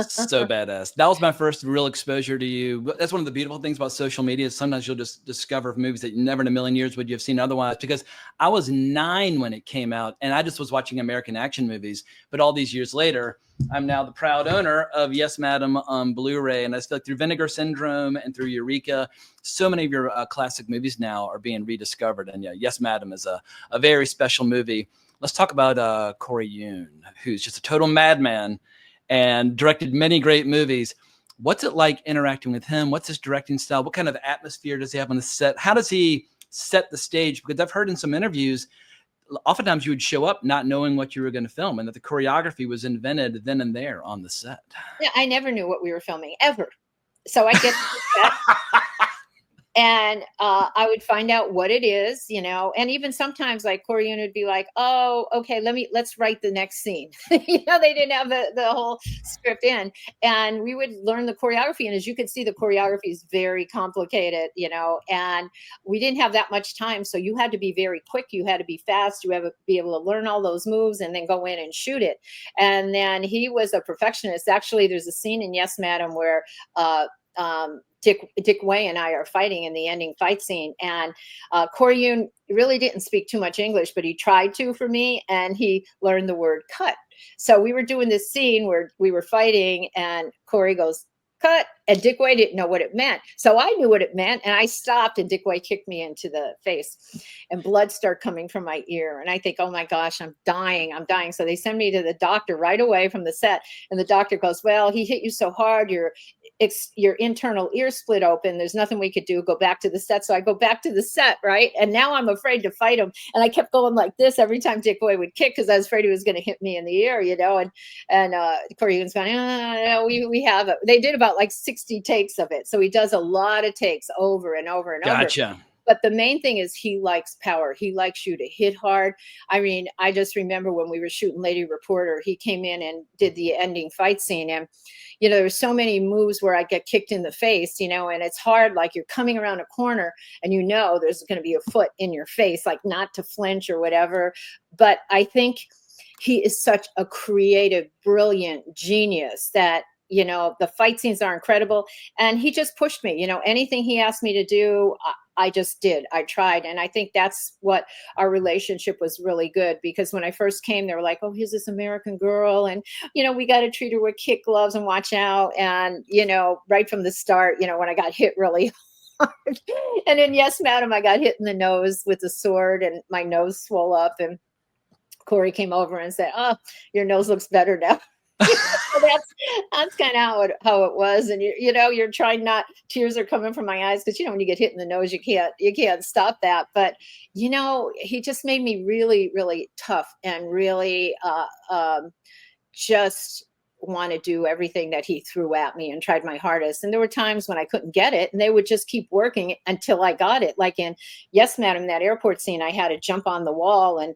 So badass. That was my first real exposure to you. That's one of the beautiful things about social media. Sometimes you'll just discover movies that you never in a million years would you have seen otherwise, because I was 9 when it came out and I just was watching American action movies. But all these years later, I'm now the proud owner of Yes Madam on Blu-ray. And I feel like through Vinegar Syndrome and through Eureka, so many of your classic movies now are being rediscovered. And yeah, Yes Madam is a very special movie. Let's talk about Corey Yun, who's just a total madman and directed many great movies. What's it like interacting with him? What's his directing style? What kind of atmosphere does he have on the set? How does he set the stage? Because I've heard in some interviews, oftentimes you would show up not knowing what you were going to film and that the choreography was invented then and there on the set. Yeah, I never knew what we were filming, ever. So I get to the set. And I would find out what it is, you know, and even sometimes like Corey Yun would be like, oh, okay, let's write the next scene. You know, they didn't have the whole script in, and we would learn the choreography. And as you could see, the choreography is very complicated, you know, and we didn't have that much time. So you had to be very quick. You had to be fast. You had to be able to learn all those moves and then go in and shoot it. And then he was a perfectionist. Actually, there's a scene in Yes Madam where Dick Way and I are fighting in the ending fight scene, and Corey Yoon really didn't speak too much English, but he tried to for me, and he learned the word cut. So we were doing this scene where we were fighting, and Corey goes, cut, and Dick Way didn't know what it meant. So I knew what it meant, and I stopped, and Dick Way kicked me into the face, and blood started coming from my ear. And I think, oh my gosh, I'm dying. So they send me to the doctor right away from the set, and the doctor goes, well, he hit you so hard, your internal ear split open. There's nothing we could do. Go back to the set. So I go back to the set, right? And now I'm afraid to fight him. And I kept going like this every time Dick Way would kick, because I was afraid he was going to hit me in the ear, And Corey was going, no, we have it. They did about like 60 takes of it. So he does a lot of takes over and over and over. Gotcha. But the main thing is he likes power. He likes you to hit hard. I mean, I just remember when we were shooting Lady Reporter, he came in and did the ending fight scene. And, there's so many moves where I get kicked in the face, and it's hard. Like you're coming around a corner and there's going to be a foot in your face, like not to flinch or whatever. But I think he is such a creative, brilliant genius that, the fight scenes are incredible. And he just pushed me, anything he asked me to do, I just did. I tried. And I think that's what our relationship was really good, because when I first came, they were like, oh, here's this American girl. And, we got to treat her with kid gloves and watch out. And, right from the start, when I got hit really hard. And in Yes, Madam, I got hit in the nose with a sword and my nose swelled up. And Corey came over and said, oh, your nose looks better now. So that's kind of how it was. And you're trying not, tears are coming from my eyes, because when you get hit in the nose, you can't stop that. But he just made me really, really tough, and really just want to do everything that he threw at me, and tried my hardest. And there were times when I couldn't get it, and they would just keep working until I got it. Like in Yes, Madam, that airport scene, I had to jump on the wall and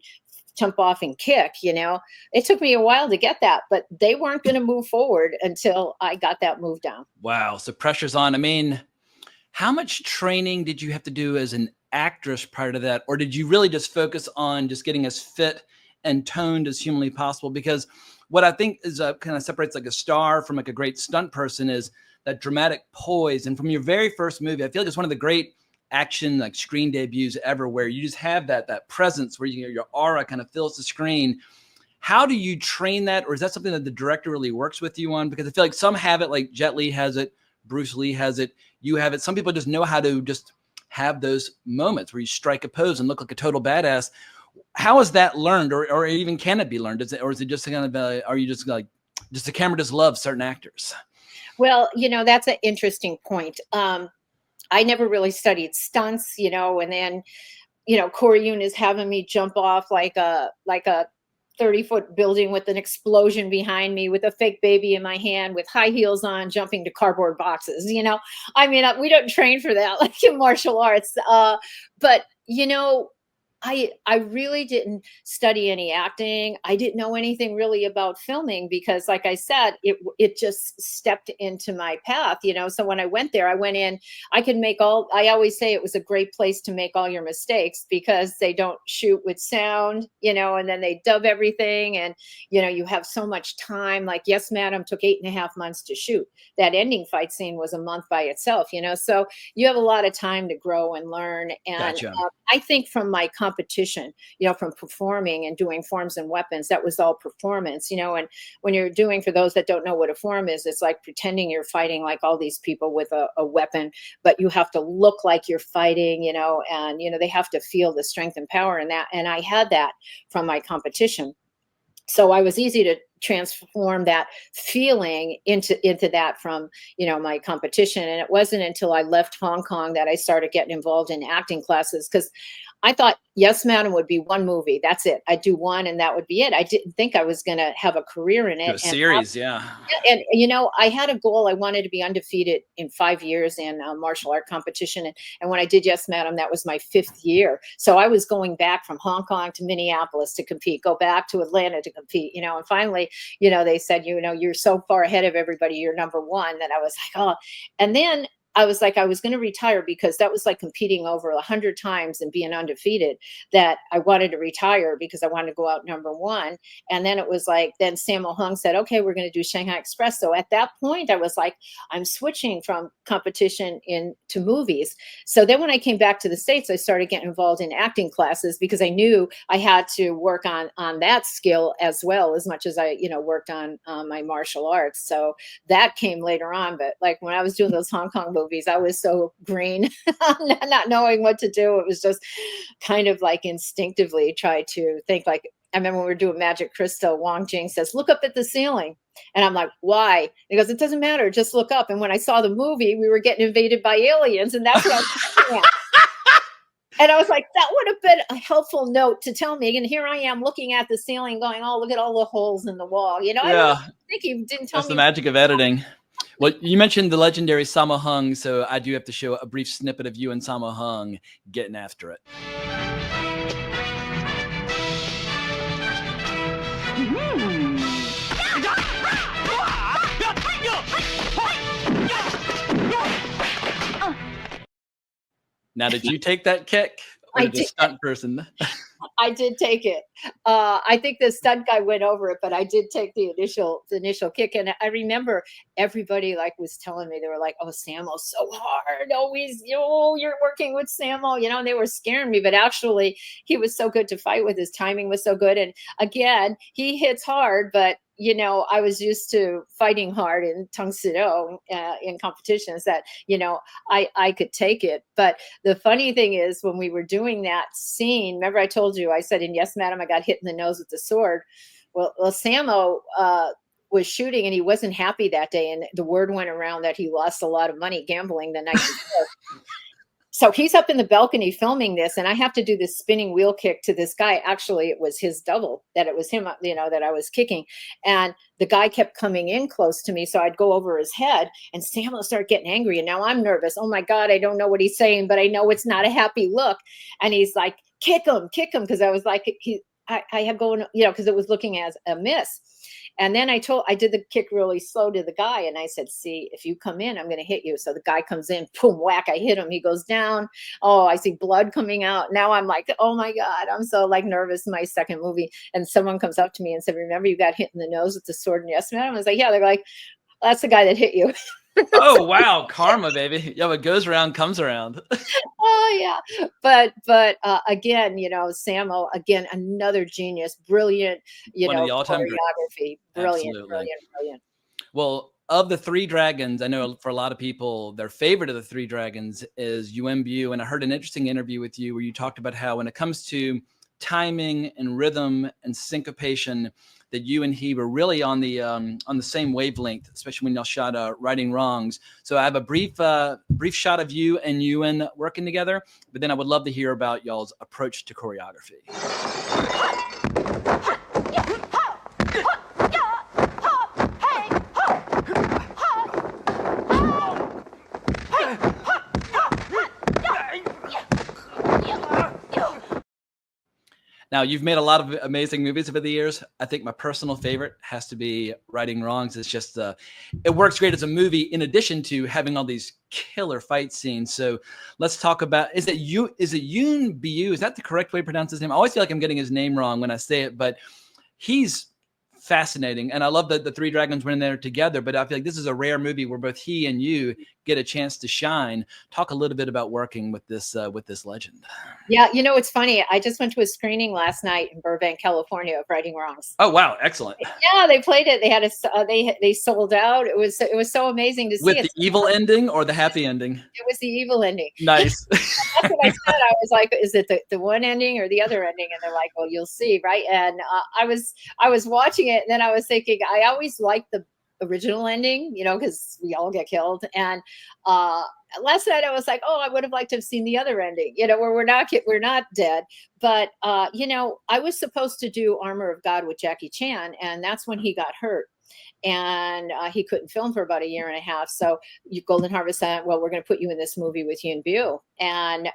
jump off and kick. It took me a while to get that, but they weren't going to move forward until I got that move down. Wow. So pressure's on. I mean, how much training did you have to do as an actress prior to that? Or did you really just focus on just getting as fit and toned as humanly possible? Because what I think is kind of separates like a star from like a great stunt person is that dramatic poise. And from your very first movie, I feel like it's one of the great action like screen debuts ever, where you just have that presence where your aura kind of fills the screen. How do you train that? Or is that something that the director really works with you on? Because I feel like some have it, like Jet Li has it, Bruce Lee has it, you have it. Some people just know how to just have those moments where you strike a pose and look like a total badass. How is that learned, or even can it be learned? Is it just kind of, are you just like, just the camera just loves certain actors? Well, that's an interesting point. I never really studied stunts, and then, Corey Yoon is having me jump off like a 30-foot building with an explosion behind me, with a fake baby in my hand, with high heels on, jumping to cardboard boxes. I mean, we don't train for that like in martial arts. But, I really didn't study any acting. I didn't know anything really about filming, because like I said, it just stepped into my path, So when I went there, I went in, I always say it was a great place to make all your mistakes, because they don't shoot with sound, and then they dub everything. And, you have so much time. Like Yes, Madam took 8.5 months to shoot. That ending fight scene was a month by itself, so you have a lot of time to grow and learn. And Gotcha. I think from my competition, from performing and doing forms and weapons, that was all performance, and when you're doing, for those that don't know what a form is, it's like pretending you're fighting like all these people with a weapon, but you have to look like you're fighting, and, they have to feel the strength and power in that. And I had that from my competition. So I was easy to transform that feeling into that from, my competition. And it wasn't until I left Hong Kong that I started getting involved in acting classes, because I thought Yes, Madam would be one movie. That's it. I'd do one and that would be it. I didn't think I was going to have a career in it. A series, yeah. And, I had a goal. I wanted to be undefeated in 5 years in martial art competition. And when I did Yes, Madam, that was my 5th year. So I was going back from Hong Kong to Minneapolis to compete, go back to Atlanta to compete, and finally, they said, you're so far ahead of everybody, you're number one, that I was like, oh. And then I was like, I was going to retire because that was like competing over 100 times and being undefeated, that I wanted to retire because I wanted to go out number one. And then it was like, then Sammo Hung said, okay, we're going to do Shanghai Express. So at that point, I was like, I'm switching from competition into movies. So then when I came back to the States, I started getting involved in acting classes because I knew I had to work on that skill as well, as much as I, worked on my martial arts. So that came later on. But like when I was doing those Hong Kong movies, I was so green, not knowing what to do. It was just kind of like instinctively try to think. Like, I remember when we were doing Magic Crystal, Wong Jing says, look up at the ceiling. And I'm like, why? He goes, it doesn't matter. Just look up. And when I saw the movie, we were getting invaded by aliens. And that's what I was looking at. And I was like, that would have been a helpful note to tell me. And here I am looking at the ceiling going, oh, look at all the holes in the wall. Yeah. I think he didn't tell That's me. the magic of editing. Well, you mentioned the legendary Sammo Hung, so I do have to show a brief snippet of you and Sammo Hung getting after it. Now, did you take that kick? Or I did the did. stunt person? I did take it. I think the stunt guy went over it, but I did take the initial kick. And I remember everybody like was telling me, they were like, oh, Sammo's so hard. Always, you're working with Sammo, and they were scaring me. But actually, he was so good to fight with. His timing was so good. And again, he hits hard, but I was used to fighting hard in Tung Sido in competitions that, I could take it. But the funny thing is when we were doing that scene, remember I told you, I said, in Yes, Madam, I got hit in the nose with the sword. Well, Sammo was shooting and he wasn't happy that day. And the word went around that he lost a lot of money gambling the night before. So he's up in the balcony filming this, and I have to do this spinning wheel kick to this guy. Actually, it was his double, that it was him, that I was kicking. And the guy kept coming in close to me, so I'd go over his head, and Sam will start getting angry. And now I'm nervous. Oh, my God, I don't know what he's saying, but I know it's not a happy look. And he's like, kick him, because I was like, I had going, because it was looking as a miss. And then I did the kick really slow to the guy. And I said, see, if you come in, I'm going to hit you. So the guy comes in, boom, whack, I hit him. He goes down. Oh, I see blood coming out. Now I'm like, oh my God, I'm so like nervous in my second movie. And someone comes up to me and said, remember you got hit in the nose with the sword in Yes, Madam? I was like, yeah. They're like, that's the guy that hit you. Oh, wow. Karma, baby. Yeah, what goes around comes around. Oh, yeah. But again, Sammo, again, another genius, brilliant, One of the all-time choreography. Brilliant, Absolutely. brilliant. Well, of the three dragons, I know for a lot of people, their favorite of the three dragons is Yuen Biu. And I heard an interesting interview with you where you talked about how when it comes to timing and rhythm and syncopation, that you and he were really on the same wavelength, especially when y'all shot Righting Wrongs. So I have a brief shot of you and Yuen working together, but then I would love to hear about y'all's approach to choreography. Now, you've made a lot of amazing movies over the years. I think my personal favorite has to be Righting Wrongs. It's just, it works great as a movie in addition to having all these killer fight scenes. So let's talk about, is it Yuen Biu? Is that the correct way to pronounce his name? I always feel like I'm getting his name wrong when I say it, but he's fascinating. And I love that the three dragons went in there together, but I feel like this is a rare movie where both he and you get a chance to shine. Talk a little bit about working with this legend. Yeah, it's funny. I just went to a screening last night in Burbank, California of Righting Wrongs. Oh, wow. Excellent. Yeah, they played it. They had they sold out. It was so amazing to see. With the evil ending or the happy ending? It was the evil ending. Nice. That's what I said. I was like, is it the one ending or the other ending? And they're like, well, you'll see, right? And I was watching it, and then I was thinking, I always liked the original ending, because we all get killed. And last night I was like, oh, I would have liked to have seen the other ending, where we're not dead. But I was supposed to do Armor of God with Jackie Chan, and that's when he got hurt. And he couldn't film for about a year and a half. So Golden Harvest said, well, we're going to put you in this movie with Yuen Biu. And,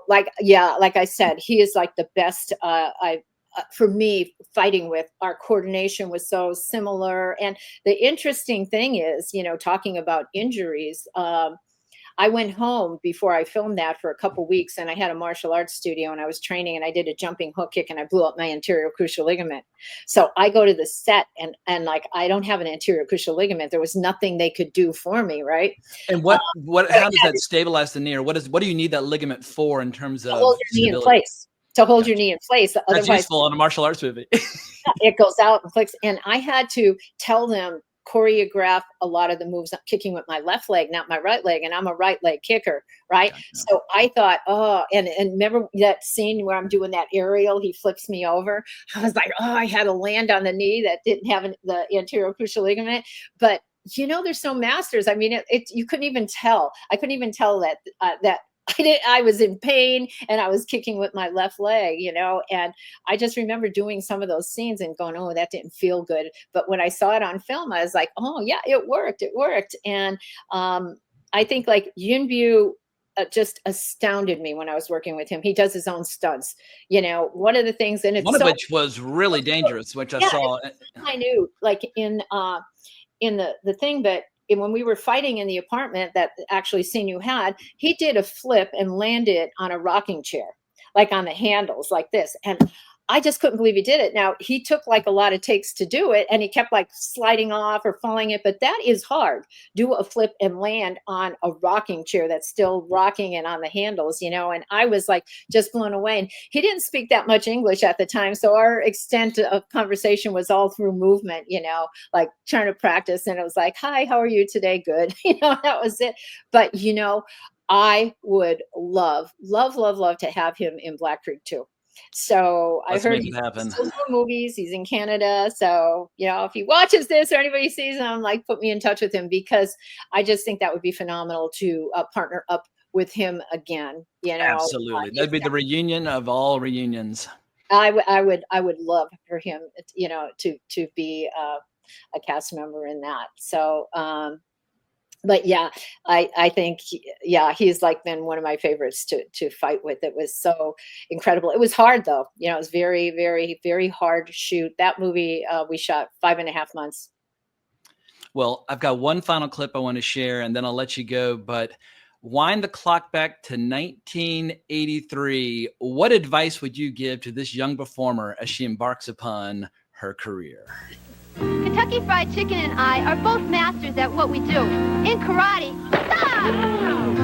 like I said, he is like the best for me, fighting with, our coordination was so similar. And the interesting thing is, talking about injuries, I went home before I filmed that for a couple weeks, and I had a martial arts studio and I was training, and I did a jumping hook kick and I blew up my anterior cruciate ligament. So I go to the set and like, I don't have an anterior cruciate ligament. There was nothing they could do for me. Right. And how does that stabilize the knee, or what do you need that ligament for in terms of Hold your knee in stability? place. To hold your Gotcha. knee in place. That's Otherwise, useful in a martial arts movie. it goes out and clicks. And I had to tell them, choreograph a lot of the moves. I'm kicking with my left leg, not my right leg, and I'm a right leg kicker, right? Gotcha. So I thought, oh, and remember that scene where I'm doing that aerial, he flips me over. I was like, oh, I had to land on the knee that didn't have the anterior cruciate ligament. But they're so masters. I mean, you couldn't even tell. I couldn't even tell that I was in pain and I was kicking with my left leg, and I just remember doing some of those scenes and going, oh, that didn't feel good. But when I saw it on film, I was like, oh yeah, it worked. And I think like Yunbyu just astounded me when I was working with him. He does his own stunts, one of the things, and it's one of which was really dangerous, which I saw. I knew, like in the thing that, and when we were fighting in the apartment that actually Sinew had, he did a flip and landed on a rocking chair, like on the handles like this. And I just couldn't believe he did it. Now, he took like a lot of takes to do it, and he kept like sliding off or falling it, but that is hard. Do a flip and land on a rocking chair that's still rocking and on the handles, and I was like just blown away. And he didn't speak that much English at the time, so our extent of conversation was all through movement, like trying to practice. And it was like, hi, how are you today? Good. That was it. But, I would love to have him in Black Creek too. So Let's I heard make it happen. he's movies. He's in Canada. So, if he watches this or anybody sees him, like, put me in touch with him, because I just think that would be phenomenal to partner up with him again. Absolutely. That'd be the reunion of all reunions. I would love for him, to be a cast member in that. So, but yeah, I think, he's like been one of my favorites to fight with. It was so incredible. It was hard though. It was very, very, very hard to shoot. That movie we shot 5.5 months. Well, I've got one final clip I want to share, and then I'll let you go. But wind the clock back to 1983. What advice would you give to this young performer as she embarks upon her career? Kentucky Fried Chicken and I are both masters at what we do. In karate,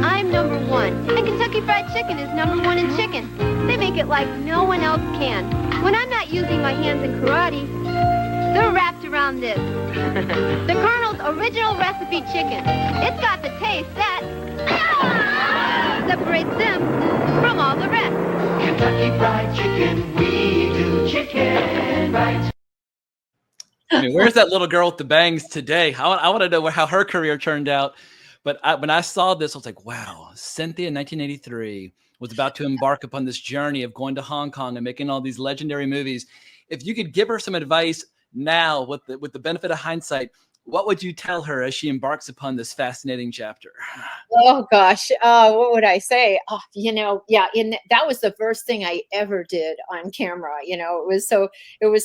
I'm number one, and Kentucky Fried Chicken is number one in chicken. They make it like no one else can. When I'm not using my hands in karate, they're wrapped around this. The Colonel's original recipe chicken. It's got the taste that separates them from all the rest. Kentucky Fried Chicken, we do chicken right. I mean, where's that little girl with the bangs today? I want to know how her career turned out. But when I saw this, I was like, wow, Cynthia in 1983 was about to embark upon this journey of going to Hong Kong and making all these legendary movies. If you could give her some advice now with the benefit of hindsight, what would you tell her as she embarks upon this fascinating chapter? Oh gosh, what would I say? That was the first thing I ever did on camera. It was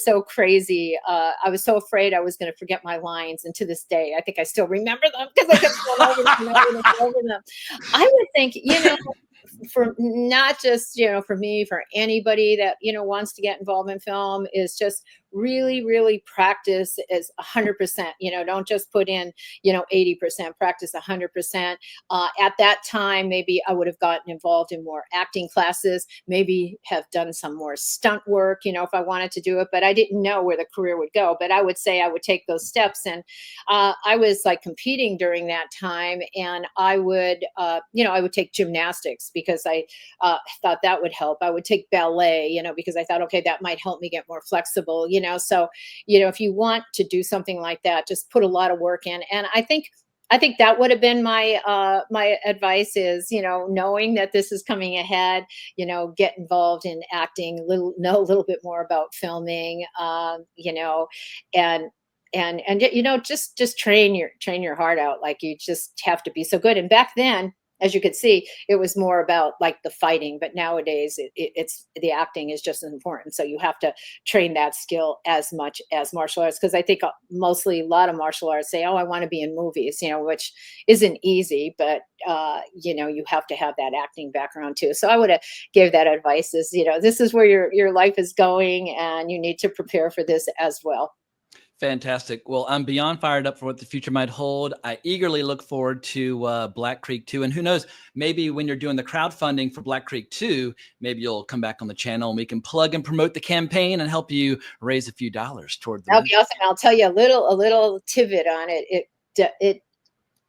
so crazy. I was so afraid I was going to forget my lines, and to this day, I think I still remember them because I kept going over them. I would think, for not just for me, for anybody that wants to get involved in film, is just really, really practice as 100%. Don't just put in 80%. Practice 100%. At that time, maybe I would have gotten involved in more acting classes. Maybe have done some more stunt work. If I wanted to do it, but I didn't know where the career would go. But I would say I would take those steps, and I was like competing during that time, and I would I would take gymnastics because I thought that would help. I would take ballet, because I thought, okay, that might help me get more flexible. So, if you want to do something like that, just put a lot of work in. And I think that would have been my my advice is, knowing that this is coming ahead, get involved in acting, know a little bit more about filming, and just train your heart out. Like, you just have to be so good. And back then, as you could see, it was more about like the fighting, but nowadays it's the acting is just as important. So you have to train that skill as much as martial arts. Cause I think mostly a lot of martial arts say, oh, I want to be in movies, which isn't easy, but you have to have that acting background too. So I would have gave that advice is, this is where your life is going and you need to prepare for this as well. Fantastic. Well, I'm beyond fired up for what the future might hold. I eagerly look forward to Black Creek 2. And who knows, maybe when you're doing the crowdfunding for Black Creek 2, maybe you'll come back on the channel and we can plug and promote the campaign and help you raise a few dollars toward the That'll be awesome. I'll tell you a little tidbit on it. It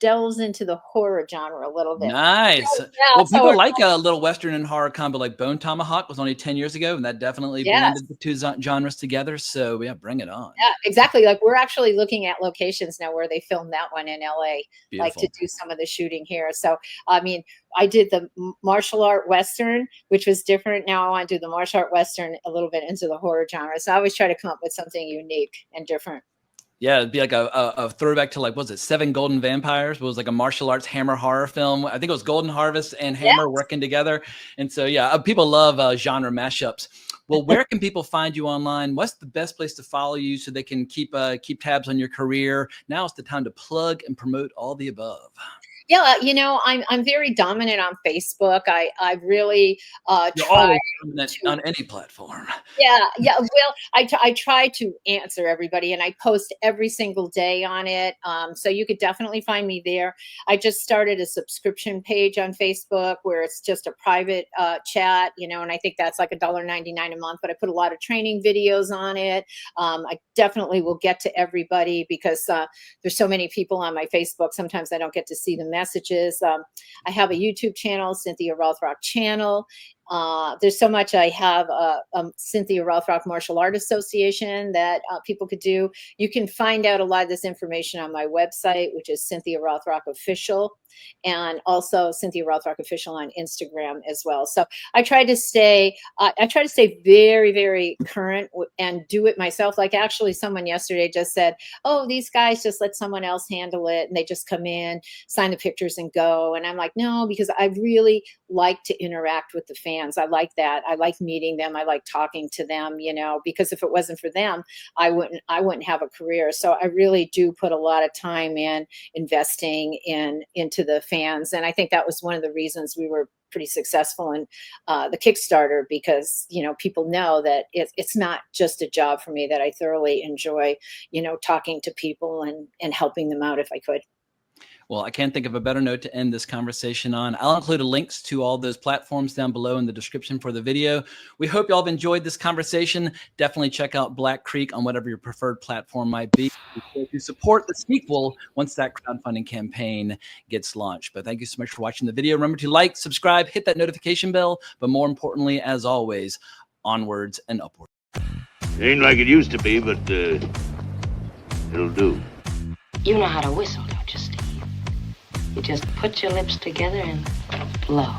delves into the horror genre a little bit. Nice. So, well, people like a little Western and horror combo, like Bone Tomahawk was only 10 years ago, and that definitely blended the two genres together. So yeah, bring it on. Yeah, exactly. Like we're actually looking at locations now where they filmed that one in LA, Beautiful. like to do some of the shooting here. So, I mean, I did the martial art Western, which was different. Now I want to do the martial art Western a little bit into the horror genre. So I always try to come up with something unique and different. Yeah, it'd be like a throwback to like, what was it, Seven Golden Vampires? It was like a martial arts Hammer horror film. I think it was Golden Harvest and Hammer working together. And so, yeah, people love genre mashups. Well, where can people find you online? What's the best place to follow you so they can keep tabs on your career? Now is the time to plug and promote all the above. Yeah, I'm very dominant on Facebook. I really You're always dominant on any platform. Yeah. Well, I try to answer everybody, and I post every single day on it. So you could definitely find me there. I just started a subscription page on Facebook where it's just a private chat, and I think that's like $1.99 a month. But I put a lot of training videos on it. I definitely will get to everybody because there's so many people on my Facebook. Sometimes I don't get to see the messages. I have a YouTube channel, Cynthia Rothrock channel. There's so much. I have Cynthia Rothrock Martial Art Association that people could do. You can find out a lot of this information on my website, which is Cynthia Rothrock Official, and also Cynthia Rothrock Official on Instagram as well. So I try to stay very, very current and do it myself. Like actually someone yesterday just said, oh, these guys just let someone else handle it. And they just come in, sign the pictures and go. And I'm like, no, because I really like to interact with the fans. I like that. I like meeting them. I like talking to them, because if it wasn't for them, I wouldn't have a career. So I really do put a lot of time in investing into the fans. And I think that was one of the reasons we were pretty successful in the Kickstarter, because people know that it's not just a job for me, that I thoroughly enjoy talking to people and helping them out if I could. Well, I can't think of a better note to end this conversation on. I'll include links to all those platforms down below in the description for the video. We hope y'all have enjoyed this conversation. Definitely check out Black Creek on whatever your preferred platform might be to support the sequel once that crowdfunding campaign gets launched. But thank you so much for watching the video. Remember to like, subscribe, hit that notification bell, but more importantly, as always, onwards and upwards. It ain't like it used to be, but it'll do. You know how to whistle, don't you, Steve? You just put your lips together and blow.